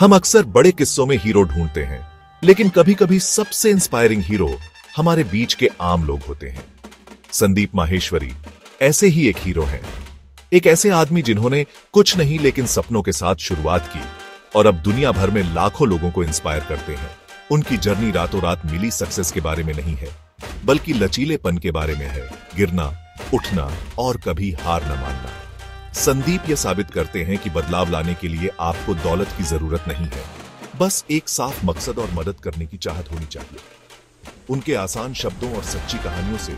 हम अक्सर बड़े किस्सों में हीरो ढूंढते हैं, लेकिन कभी कभी सबसे इंस्पायरिंग हीरो हमारे बीच के आम लोग होते हैं। संदीप माहेश्वरी ऐसे ही एक हीरो हैं। एक ऐसे आदमी जिन्होंने कुछ नहीं लेकिन सपनों के साथ शुरुआत की और अब दुनिया भर में लाखों लोगों को इंस्पायर करते हैं। उनकी जर्नी रातों रात मिली सक्सेस के बारे में नहीं है, बल्कि लचीलेपन के बारे में है। गिरना, उठना और कभी हार न मानना। संदीप ये साबित करते हैं कि बदलाव लाने के लिए आपको दौलत की जरूरत नहीं है, बस एक साफ मकसद और मदद करने की चाहत होनी चाहिए। उनके आसान शब्दों और सच्ची कहानियों से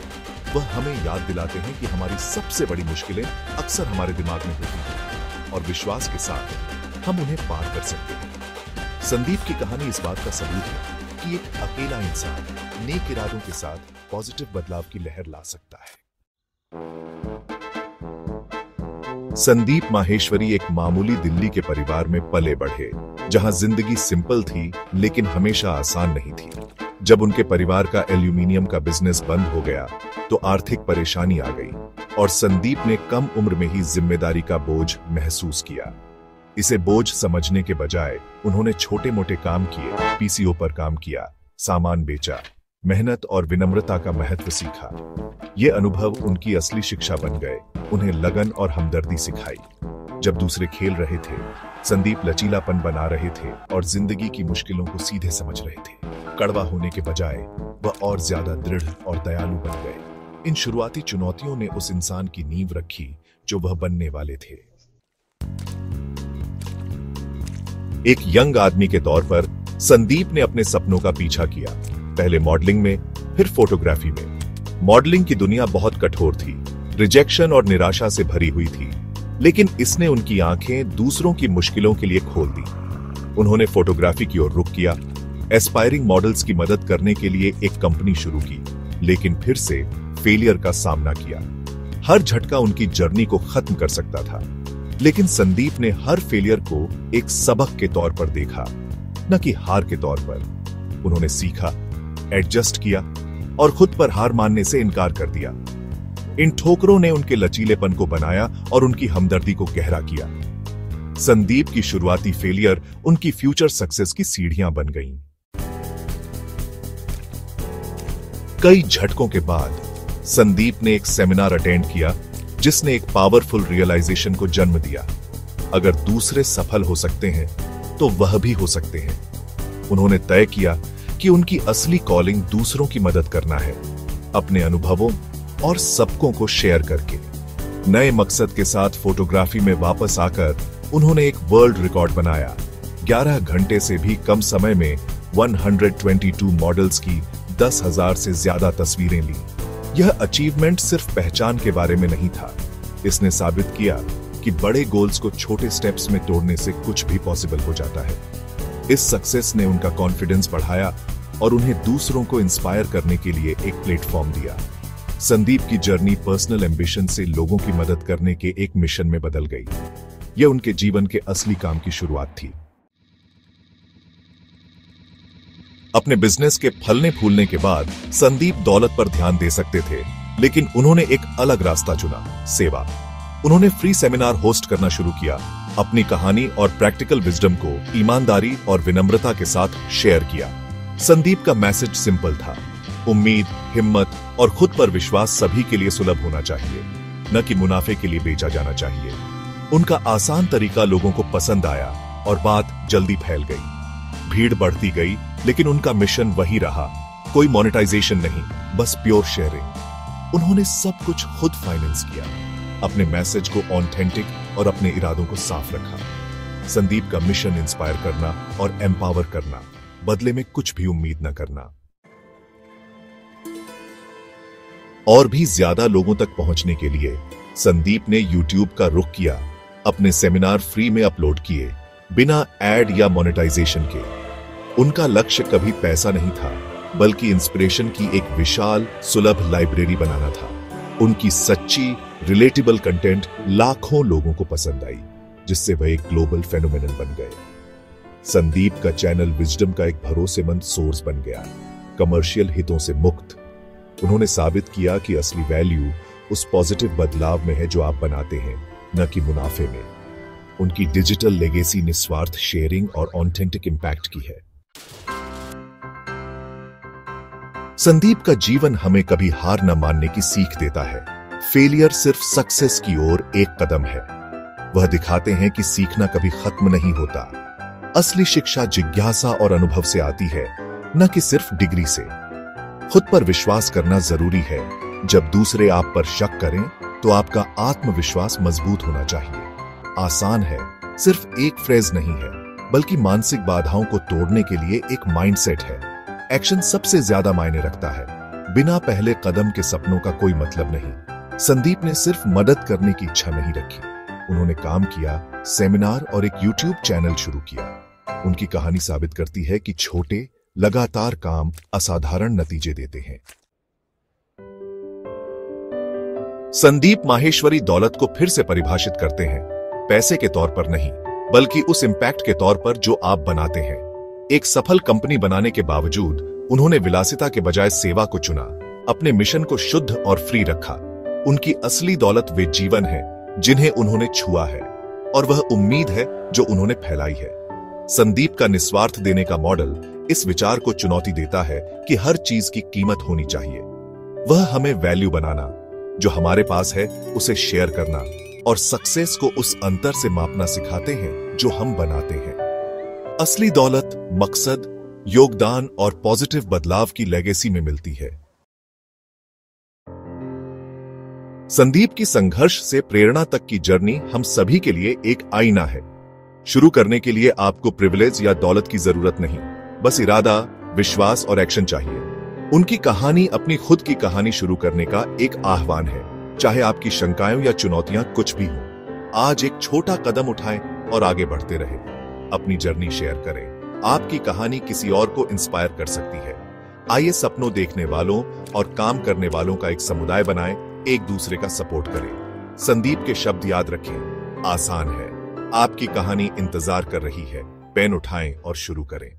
वह हमें याद दिलाते हैं कि हमारी सबसे बड़ी मुश्किलें अक्सर हमारे दिमाग में होती हैं और विश्वास के साथ हम उन्हें पार कर सकते हैं। संदीप की कहानी इस बात का सबूत है कि एक अकेला इंसान नेक इरादों के साथ पॉजिटिव बदलाव की लहर ला सकता है। संदीप माहेश्वरी एक मामूली दिल्ली के परिवार में पले बढ़े, जहां जिंदगी सिंपल थी लेकिन हमेशा आसान नहीं थी। जब उनके परिवार का एल्यूमिनियम का बिजनेस बंद हो गया तो आर्थिक परेशानी आ गई और संदीप ने कम उम्र में ही जिम्मेदारी का बोझ महसूस किया। इसे बोझ समझने के बजाय उन्होंने छोटे मोटे काम किए, पीसीओ पर काम किया, सामान बेचा, मेहनत और विनम्रता का महत्व सीखा। ये अनुभव उनकी असली शिक्षा बन गए, उन्हें लगन और हमदर्दी सिखाई। जब दूसरे खेल रहे थे, संदीप लचीलापन बना रहे थे और जिंदगी की मुश्किलों को सीधे समझ रहे थे। कड़वा होने के बजाय वह और ज्यादा दृढ़ और दयालु बन गए। इन शुरुआती चुनौतियों ने उस इंसान की नींव रखी जो वह बनने वाले थे। एक यंग आदमी के तौर पर संदीप ने अपने सपनों का पीछा किया, पहले मॉडलिंग में, फिर फोटोग्राफी में। मॉडलिंग की दुनिया बहुत कठोर थी, रिजेक्शन और निराशा से भरी हुई थी, लेकिन इसने उनकी आंखें दूसरों की मुश्किलों के लिए खोल दी। उन्होंने फोटोग्राफी की ओर रुख किया, एस्पायरिंग मॉडल्स की मदद करने के लिए एक कंपनी शुरू की, लेकिन फिर से फेलियर का सामना किया। हर झटका उनकी जर्नी को खत्म कर सकता था, लेकिन संदीप ने हर फेलियर को एक सबक के तौर पर देखा, न कि हार के तौर पर। उन्होंने सीखा, एडजस्ट किया और खुद पर हार मानने से इनकार कर दिया। इन ठोकरों ने उनके लचीलेपन को बनाया और उनकी हमदर्दी को गहरा किया। संदीप की शुरुआती फेलियर उनकी फ्यूचर सक्सेस की सीढ़ियां बन गईं। कई झटकों के बाद संदीप ने एक सेमिनार अटेंड किया जिसने एक पावरफुल रियलाइजेशन को जन्म दिया। अगर दूसरे सफल हो सकते हैं तो वह भी हो सकते हैं। उन्होंने तय किया कि उनकी असली कॉलिंग दूसरों की मदद करना है, अपने अनुभवों और सबकों को शेयर करके। नए मकसद के साथ फोटोग्राफी में वापस आकर उन्होंने एक वर्ल्ड रिकॉर्ड बनाया। 11 घंटे से भी कम समय में 122 मॉडल्स की 10,000 से ज्यादा तस्वीरें ली। यह अचीवमेंट सिर्फ पहचान के बारे में नहीं था, इसने साबित किया कि बड़े गोल्स को छोटे स्टेप्स में तोड़ने से कुछ भी पॉसिबल हो जाता है। इस सक्सेस ने उनका कॉन्फिडेंस बढ़ाया और उन्हें दूसरों को इंस्पायर करने के लिए एक प्लेटफॉर्म दिया। संदीप की जर्नी पर्सनल एम्बिशन से लोगों की मदद करने के एक मिशन में बदल गई। यह उनके जीवन के असली काम की शुरुआत थी। अपने बिजनेस के फलने फूलने के बाद संदीप दौलत पर ध्यान दे सकते थे, लेकिन उन्होंने एक अलग रास्ता चुना, सेवा। उन्होंने फ्री सेमिनार होस्ट करना शुरू किया, अपनी कहानी और प्रैक्टिकल विजडम को ईमानदारी और विनम्रता के साथ शेयर किया। संदीप का मैसेज सिंपल था, उम्मीद, हिम्मत और खुद पर विश्वास सभी के लिए सुलभ होना चाहिए, न कि मुनाफे के लिए बेचा जाना चाहिए। उनका आसान तरीका लोगों को पसंद आया और बात जल्दी फैल गई। भीड़ बढ़ती गई, लेकिन उनका मिशन वही रहा, कोई मोनेटाइजेशन नहीं, बस प्योर शेयरिंग। उन्होंने सब कुछ खुद फाइनेंस किया, अपने मैसेज को ऑथेंटिक और अपने इरादों को साफ रखा। संदीप का मिशन इंस्पायर करना और एम्पावर करना, बदले में कुछ भी उम्मीद न करना। और भी ज्यादा लोगों तक पहुंचने के लिए संदीप ने यूट्यूब का रुख किया, अपने सेमिनार फ्री में अपलोड किए, बिना एड या मोनेटाइजेशन के। उनका लक्ष्य कभी पैसा नहीं था, बल्कि इंस्पिरेशन की एक विशाल, सुलभ लाइब्रेरी बनाना था। उनकी सच्ची, रिलेटेबल कंटेंट लाखों लोगों को पसंद आई, जिससे वह एक ग्लोबल फेनोमेनन बन गए। संदीप का चैनल विजडम का एक भरोसेमंद सोर्स बन गया, कमर्शियल हितों से मुक्त। उन्होंने साबित किया कि असली वैल्यू उस पॉजिटिव बदलाव में है जो आप बनाते हैं, न कि मुनाफे में। उनकी डिजिटल लेगेसी निस्वार्थ शेयरिंग और ऑथेंटिक इंपैक्ट की है। संदीप का जीवन हमें कभी हार न मानने की सीख देता है। फेलियर सिर्फ सक्सेस की ओर एक कदम है। वह दिखाते हैं कि सीखना कभी खत्म नहीं होता। असली शिक्षा जिज्ञासा और अनुभव से आती है, न कि सिर्फ डिग्री से। खुद पर विश्वास करना जरूरी है। जब दूसरे आप पर शक करें तो आपका आत्मविश्वास मजबूत होना चाहिए। आसान है, सिर्फ एक फ्रेज नहीं है, बल्कि मानसिक बाधाओं को तोड़ने के लिए एक माइंडसेट है। एक्शन सबसे ज्यादा मायने रखता है। बिना पहले कदम के सपनों का कोई मतलब नहीं। संदीप ने सिर्फ मदद करने की इच्छा नहीं रखी, उन्होंने काम किया, सेमिनार और एक यूट्यूब चैनल शुरू किया। उनकी कहानी साबित करती है कि छोटे लगातार काम असाधारण नतीजे देते हैं। संदीप माहेश्वरी दौलत को फिर से परिभाषित करते हैं, पैसे के तौर पर नहीं, बल्कि उस इंपैक्ट के तौर पर जो आप बनाते हैं। एक सफल कंपनी बनाने के बावजूद उन्होंने विलासिता के बजाय सेवा को चुना, अपने मिशन को शुद्ध और फ्री रखा। उनकी असली दौलत वे जीवन है जिन्हें उन्होंने छुआ है, और वह उम्मीद है जो उन्होंने फैलाई है। संदीप का निस्वार्थ देने का मॉडल इस विचार को चुनौती देता है कि हर चीज की कीमत होनी चाहिए। वह हमें वैल्यू बनाना, जो हमारे पास है उसे शेयर करना, और सक्सेस को उस अंतर से मापना सिखाते हैं जो हम बनाते हैं। असली दौलत मकसद, योगदान और पॉजिटिव बदलाव की लेगेसी में मिलती है। संदीप की संघर्ष से प्रेरणा तक की जर्नी हम सभी के लिए एक आईना है। शुरू करने के लिए आपको प्रिविलेज या दौलत की जरूरत नहीं, बस इरादा, विश्वास और एक्शन चाहिए। उनकी कहानी अपनी खुद की कहानी शुरू करने का एक आह्वान है। चाहे आपकी शंकाएं या चुनौतियां कुछ भी हों, आज एक छोटा कदम उठाएं और आगे बढ़ते रहें। अपनी जर्नी शेयर करें। आपकी कहानी किसी और को इंस्पायर कर सकती है। आइए सपनों देखने वालों और काम करने वालों का एक समुदाय बनाएं, एक दूसरे का सपोर्ट करें। संदीप के शब्द याद रखें, आसान है, आपकी कहानी इंतजार कर रही है। पेन उठाएं और शुरू करें।